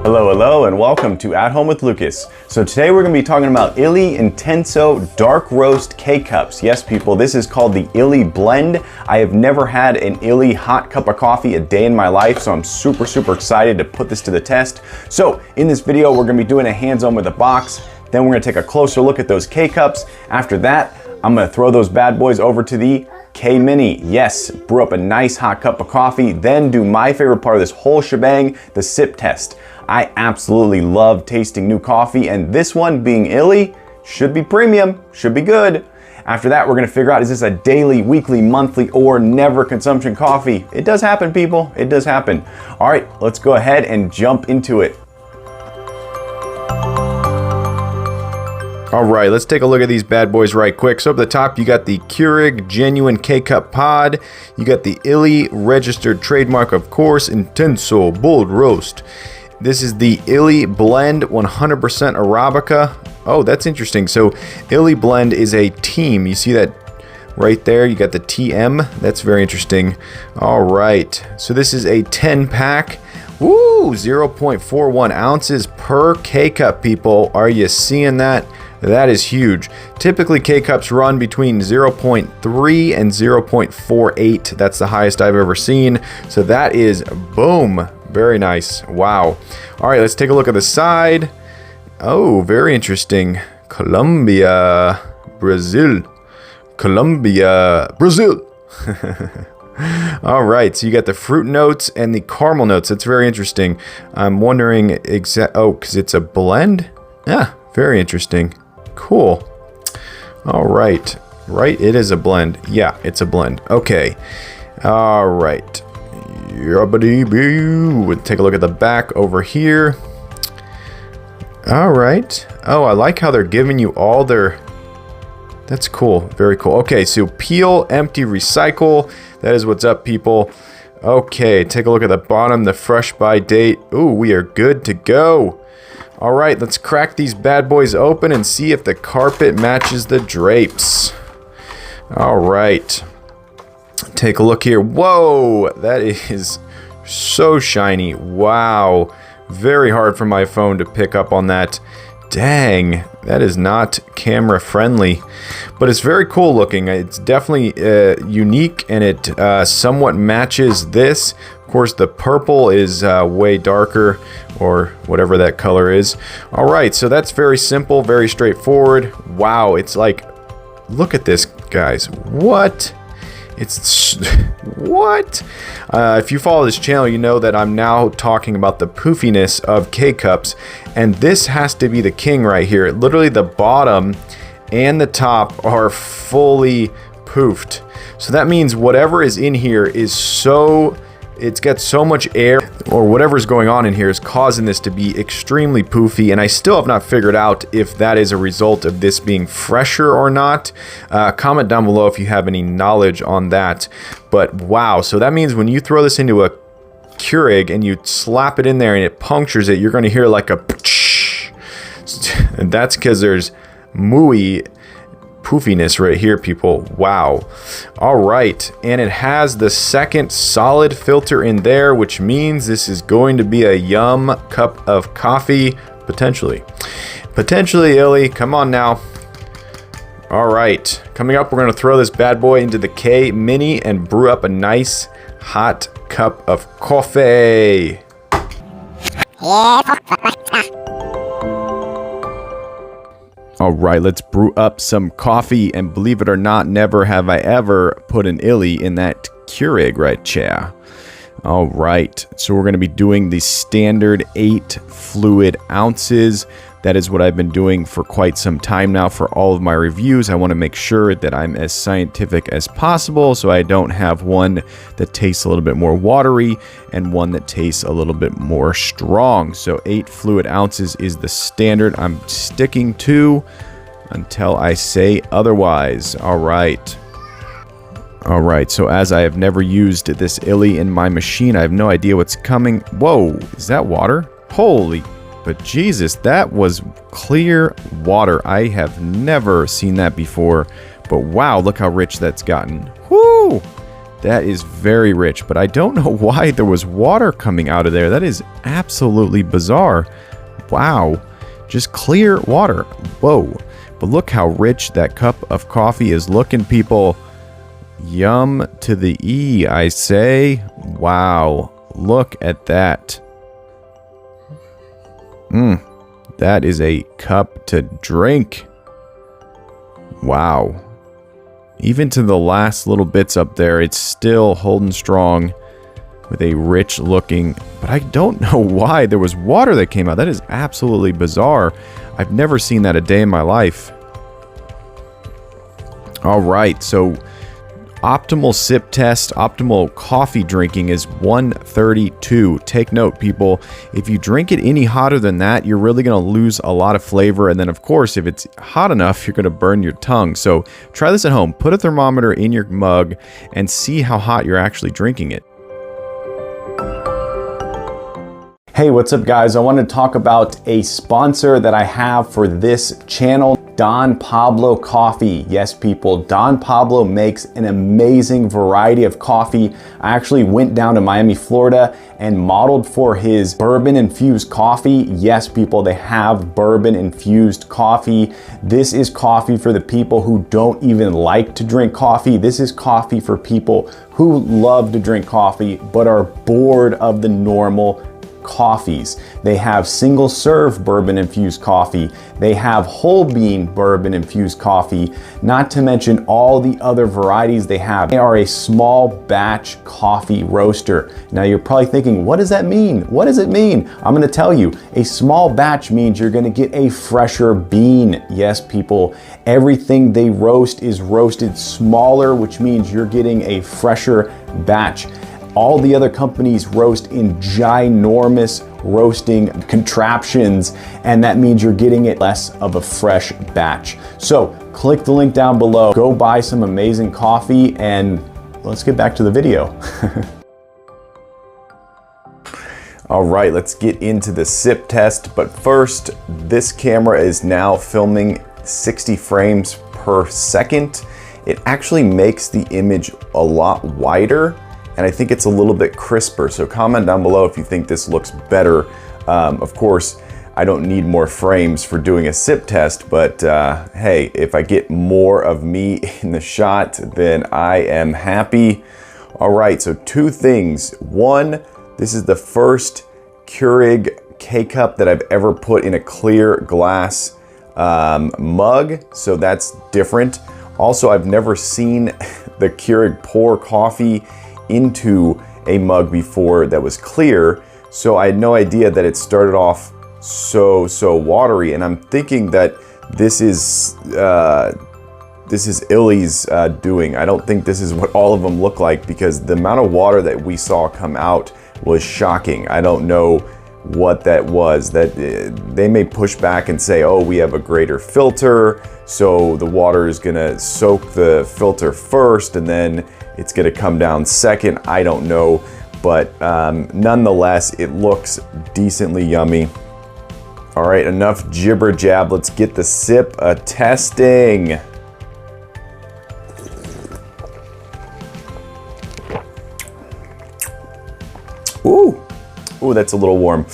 Hello, hello, and welcome to At Home with Lucas. So today we're going to be talking about illy Intenso Dark Roast K-Cups. Yes, people, this is called the illy blend. I have never had an illy hot cup of coffee a day in my life, so I'm super excited to put this to the test. So in this video, we're going to be doing a hands-on with the box. Then we're going to take a closer look at those K-Cups. After that, I'm going to throw those bad boys over to the K-Mini. Yes, brew up a nice hot cup of coffee, then do my favorite part of this whole shebang, the sip test. I absolutely love tasting new coffee, and this one being illy should be premium, should be good. After that, we're gonna figure out, is this a daily, weekly, monthly, or never consumption coffee? It does happen, people, it does happen. All right, let's go ahead and jump into it. All right, let's take a look at these bad boys right quick. So up the top, you got the Keurig Genuine K-Cup Pod. You got the illy registered trademark, of course, Intenso Bold Roast. This is the illy blend 100% Arabica. Oh, that's interesting. So illy blend is a team. You see that right there? You got the TM. That's very interesting. All right. So this is a 10 pack. Woo, 0.41 ounces per K-Cup, people. Are you seeing that? That is huge. Typically, K-Cups run between 0.3 and 0.48. That's the highest I've ever seen. So that is, boom, very nice. Wow. All right, let's take a look at the side. Oh, very interesting. Colombia, Brazil. Colombia, Brazil. All right, so you got the fruit notes and the caramel notes. That's very interesting. I'm wondering because it's a blend? Yeah, very interesting. Cool. All right. Right, it is a blend. Yeah, it's a blend. Okay. All right. Take a look at the back over here. All right. Oh, I like how they're giving you all their... That's cool. Very cool. Okay, so peel, empty, recycle. That is what's up, people. Okay, take a look at the bottom, the fresh by date. Ooh, we are good to go. All right, let's crack these bad boys open and see if the carpet matches the drapes. All right. Take a look here. Whoa, that is so shiny. Wow. Very hard for my phone to pick up on that. Dang, that is not camera friendly, but it's very cool looking. It's definitely unique, and it somewhat matches this. Of course, the purple is way darker, or whatever that color is. All right, so that's very simple, very straightforward. Wow, it's like, look at this, guys. What? It's what? If you follow this channel, you know that I'm now talking about the poofiness of K-Cups, and this has to be the king right here. Literally the bottom and the top are fully poofed. So that means whatever is in here is it's got so much air, or whatever's going on in here is causing this to be extremely poofy, and I still have not figured out if that is a result of this being fresher or not. Comment down below if you have any knowledge on that. But wow, so that means when you throw this into a Keurig and you slap it in there and it punctures it, you're going to hear like a and that's because there's mooey poofiness right here, people. Wow. All right, and it has the second solid filter in there, which means this is going to be a yum cup of coffee, potentially illy. Come on now. All right, coming up, we're going to throw this bad boy into the K-Mini and brew up a nice hot cup of coffee. All right, let's brew up some coffee, and believe it or not, never have I ever put an illy in that Keurig right chair. All right, so we're going to be doing the standard 8 fluid ounces. That is what I've been doing for quite some time now for all of my reviews. I want to make sure that I'm as scientific as possible, so I don't have one that tastes a little bit more watery and one that tastes a little bit more strong. So 8 fluid ounces is the standard I'm sticking to until I say otherwise. All right. All right, so as I have never used this illy in my machine, I have no idea what's coming. Whoa, is that water? Holy, but Jesus, that was clear water. I have never seen that before, but wow, look how rich that's gotten. Whoo! That is very rich, but I don't know why there was water coming out of there. That is absolutely bizarre. Wow, just clear water. Whoa, but look how rich that cup of coffee is looking, people. Yum to the E, I say. Wow, look at that. That is a cup to drink. Wow. Even to the last little bits up there, it's still holding strong with a rich looking, but I don't know why there was water that came out. That is absolutely bizarre. I've never seen that a day in my life. All right, so optimal sip test, optimal coffee drinking is 132. Take note, people. If you drink it any hotter than that, you're really going to lose a lot of flavor. And then, of course, if it's hot enough, you're going to burn your tongue. So try this at home. Put a thermometer in your mug and see how hot you're actually drinking it. Hey, what's up, guys? I want to talk about a sponsor that I have for this channel, Don Pablo Coffee. Yes, people, Don Pablo makes an amazing variety of coffee. I actually went down to Miami, Florida and modeled for his bourbon infused coffee. Yes, people, they have bourbon infused coffee. This is coffee for the people who don't even like to drink coffee. This is coffee for people who love to drink coffee but are bored of the normal coffees. They have single serve bourbon infused coffee. They have whole bean bourbon infused coffee, not to mention all the other varieties they have. They are a small batch coffee roaster. Now you're probably thinking, what does that mean? What does it mean? I'm going to tell you. A small batch means you're going to get a fresher bean. Yes, people, everything they roast is roasted smaller, which means you're getting a fresher batch. All the other companies roast in ginormous roasting contraptions, and that means you're getting it less of a fresh batch. So click the link down below, go buy some amazing coffee, and let's get back to the video. All right, let's get into the sip test. But first, this camera is now filming 60 frames per second. It actually makes the image a lot wider, and I think it's a little bit crisper. So comment down below if you think this looks better. Of course, I don't need more frames for doing a sip test, but hey, if I get more of me in the shot, then I am happy. All right, so two things. One, this is the first Keurig K-Cup that I've ever put in a clear glass mug, so that's different. Also, I've never seen the Keurig pour coffee into a mug before that was clear, so I had no idea that it started off so watery, and I'm thinking that this is Illy's doing. I don't think this is what all of them look like, because the amount of water that we saw come out was shocking. I don't know what that was. That they may push back and say, oh, we have a greater filter, so the water is gonna soak the filter first and then it's gonna come down second. I don't know, but nonetheless, it looks decently yummy. All right, enough jibber jab. Let's get the sip testing. Ooh, that's a little warm.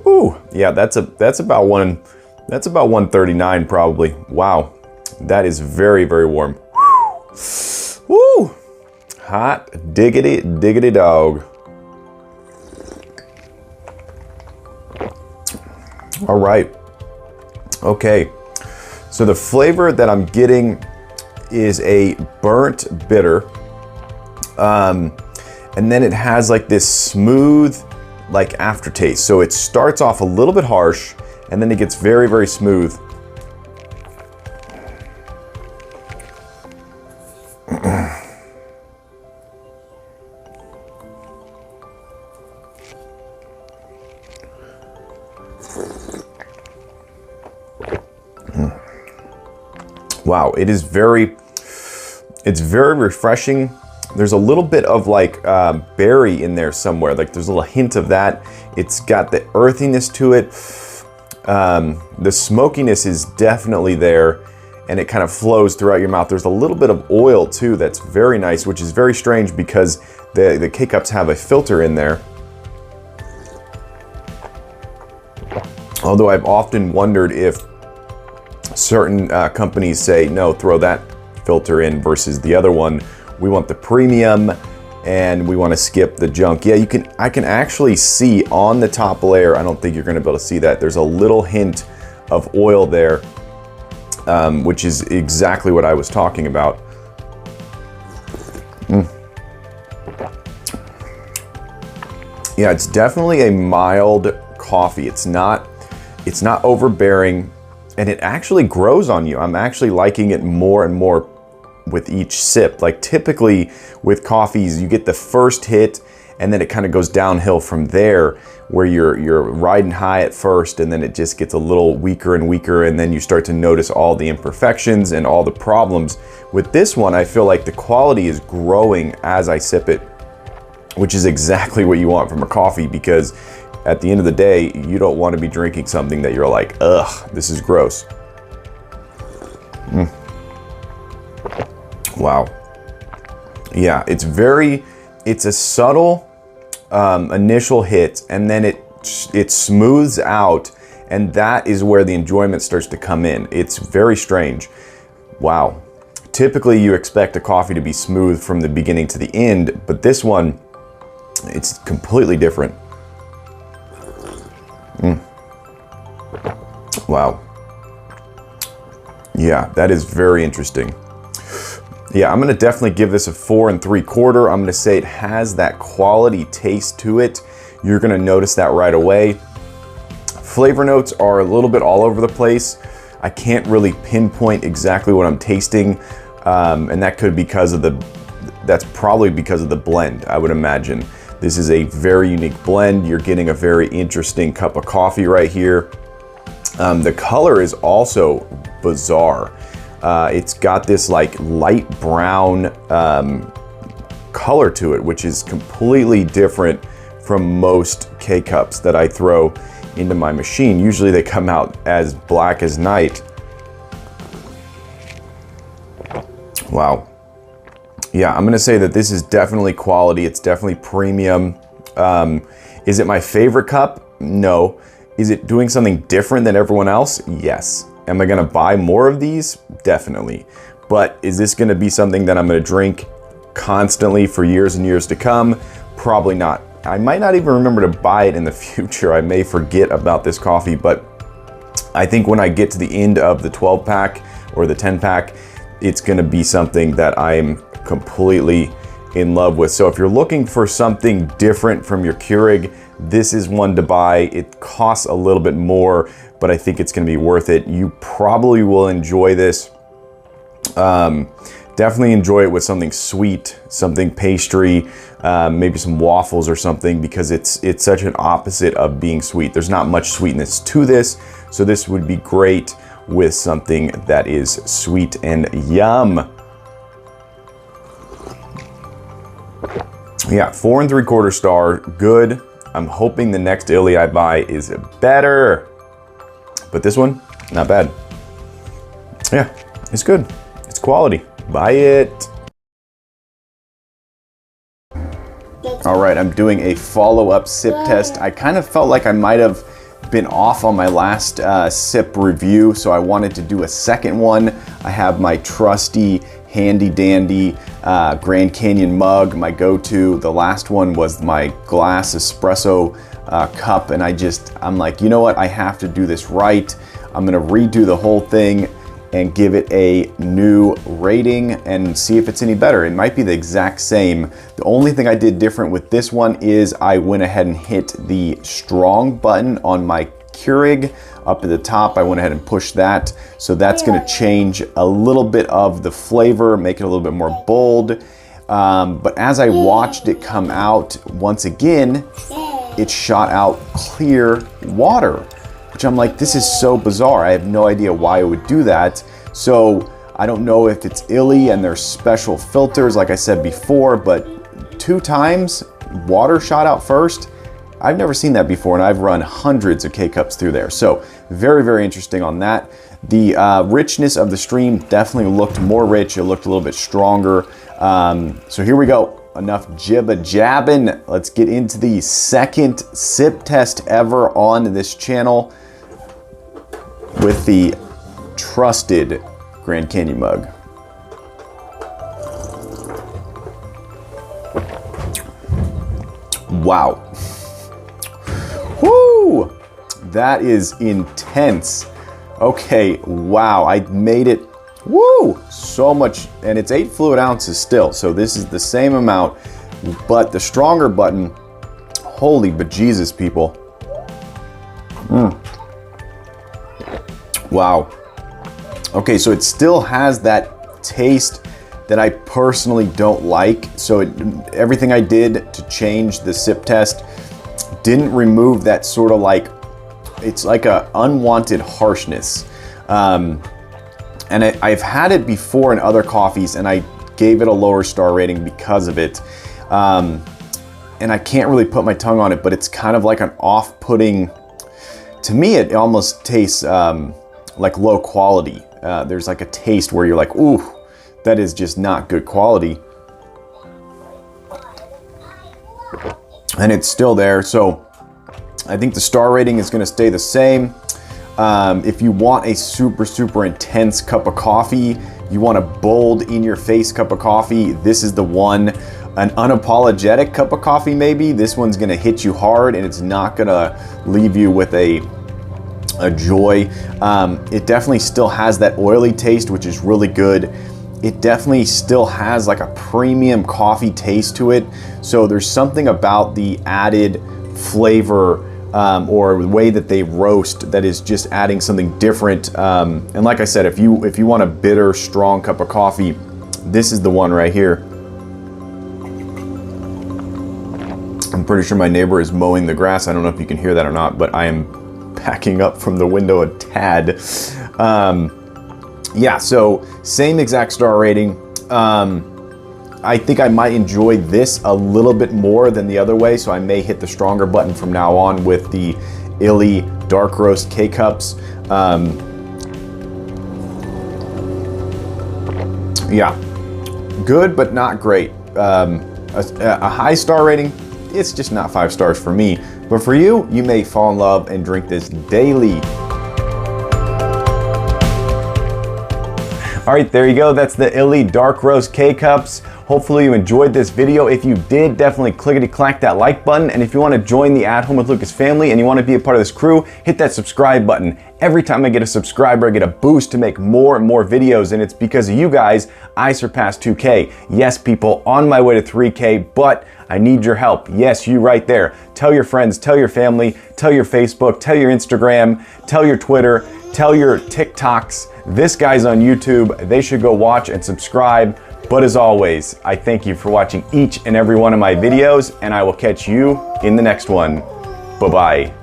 Ooh, yeah, that's about 139 probably. Wow, that is very warm. Woo! Hot diggity dog. All right. Okay. So the flavor that I'm getting is a burnt bitter. And then it has like this smooth like aftertaste. So it starts off a little bit harsh and then it gets very smooth. Wow, it's very refreshing. There's a little bit of like berry in there somewhere. Like there's a little hint of that. It's got the earthiness to it. The smokiness is definitely there. and it kind of flows throughout your mouth. There's a little bit of oil too that's very nice, which is very strange because the K-Cups have a filter in there. Although I've often wondered if certain companies say, no, throw that filter in versus the other one. We want the premium and we want to skip the junk. Yeah, I can actually see on the top layer, I don't think you're going to be able to see that, there's a little hint of oil there, which is exactly what I was talking about. Yeah, it's definitely a mild coffee. It's not overbearing, and it actually grows on you. I'm actually liking it more and more with each sip. Like typically with coffees, you get the first hit and then it kind of goes downhill from there, where you're riding high at first and then it just gets a little weaker and weaker, and then you start to notice all the imperfections and all the problems. With this one, I feel like the quality is growing as I sip it, which is exactly what you want from a coffee, because at the end of the day, you don't want to be drinking something that you're like, ugh, this is gross. Wow. Yeah, it's a subtle initial hit, and then it smooths out, and that is where the enjoyment starts to come in. It's very strange. Wow. Typically you expect a coffee to be smooth from the beginning to the end, but this one, it's completely different. Wow. Yeah, that is very interesting. Yeah, I'm gonna definitely give this a 4 3/4. I'm gonna say it has that quality taste to it. You're gonna notice that right away. Flavor notes are a little bit all over the place. I can't really pinpoint exactly what I'm tasting, and that could that's probably because of the blend, I would imagine. This is a very unique blend. You're getting a very interesting cup of coffee right here. The color is also bizarre. It's got this like light brown color to it, which is completely different from most K-Cups that I throw into my machine. Usually they come out as black as night. Wow. Yeah, I'm gonna say that this is definitely quality. It's definitely premium. Is it my favorite cup? No. Is it doing something different than everyone else? Yes. Am I gonna buy more of these? Definitely. But is this gonna be something that I'm gonna drink constantly for years and years to come? Probably not. I might not even remember to buy it in the future. I may forget about this coffee, but I think when I get to the end of the 12 pack or the 10 pack, it's gonna be something that I'm completely in love with. So if you're looking for something different from your Keurig, this is one to buy. It costs a little bit more, but I think it's gonna be worth it. You probably will enjoy this. Definitely enjoy it with something sweet, something pastry, maybe some waffles or something, because it's such an opposite of being sweet. There's not much sweetness to this, so this would be great with something that is sweet and yum. Yeah, 4 3/4 star, good. I'm hoping the next illy I buy is better, but this one, not bad. Yeah, it's good. It's quality. Buy it. All right, I'm doing a follow-up sip test. I kind of felt like I might have been off on my last sip review, so I wanted to do a second one. I have my trusty, handy-dandy Grand Canyon mug, my go-to. The last one was my glass espresso cup, and I'm like, you know what? I have to do this right. I'm gonna redo the whole thing and give it a new rating and see if it's any better. It might be the exact same. The only thing I did different with this one is I went ahead and hit the strong button on my Keurig up at the top. I went ahead and pushed that. So that's gonna change a little bit of the flavor, make it a little bit more bold. But as I watched it come out, once again, it shot out clear water, which I'm like, this is so bizarre. I have no idea why it would do that. So I don't know if it's illy and there's special filters, like I said before, but 2 times water shot out first. I've never seen that before, and I've run hundreds of K-Cups through there. So very, very interesting on that. The richness of the stream definitely looked more rich. It looked a little bit stronger. So here we go. Enough jibba-jabbing. Let's get into the second sip test ever on this channel with the trusted Grand Canyon mug. Wow. Woo! That is intense. Okay, wow, I made it. Woo! So much, and it's 8 fluid ounces still, so this is the same amount, but the stronger button, holy bejesus, people. Wow. Okay, so it still has that taste that I personally don't like. So everything I did to change the sip test didn't remove that sort of like, it's like a unwanted harshness. And I've had it before in other coffees, and I gave it a lower star rating because of it. And I can't really put my tongue on it, but it's kind of like an off-putting, to me it almost tastes like low quality. There's like a taste where you're like, ooh, that is just not good quality. And it's still there, so I think the star rating is gonna stay the same. If you want a super, super intense cup of coffee, you want a bold, in-your-face cup of coffee, this is the one. An unapologetic cup of coffee, maybe, this one's gonna hit you hard and it's not gonna leave you with a joy. It definitely still has that oily taste, which is really good. It definitely still has like a premium coffee taste to it. So there's something about the added flavor or the way that they roast that is just adding something different. And like I said, if you want a bitter, strong cup of coffee, this is the one right here. I'm pretty sure my neighbor is mowing the grass. I don't know if you can hear that or not, but I am backing up from the window a tad. Yeah, so same exact star rating. I think I might enjoy this a little bit more than the other way, so I may hit the stronger button from now on with the illy Dark Roast K-Cups. Yeah, good but not great. A high star rating, it's just not 5 stars for me. But for you, you may fall in love and drink this daily. All right, there you go. That's the illy Dark Roast K-Cups. Hopefully you enjoyed this video. If you did, definitely clickety-clack that like button. And if you want to join the At Home with Lucas family and you want to be a part of this crew, hit that subscribe button. Every time I get a subscriber, I get a boost to make more and more videos, and it's because of you guys I surpassed 2K. Yes, people, on my way to 3K, but I need your help. Yes, you right there. Tell your friends, tell your family, tell your Facebook, tell your Instagram, tell your Twitter, tell your TikToks. This guy's on YouTube. They should go watch and subscribe. But as always, I thank you for watching each and every one of my videos, and I will catch you in the next one. Bye-bye.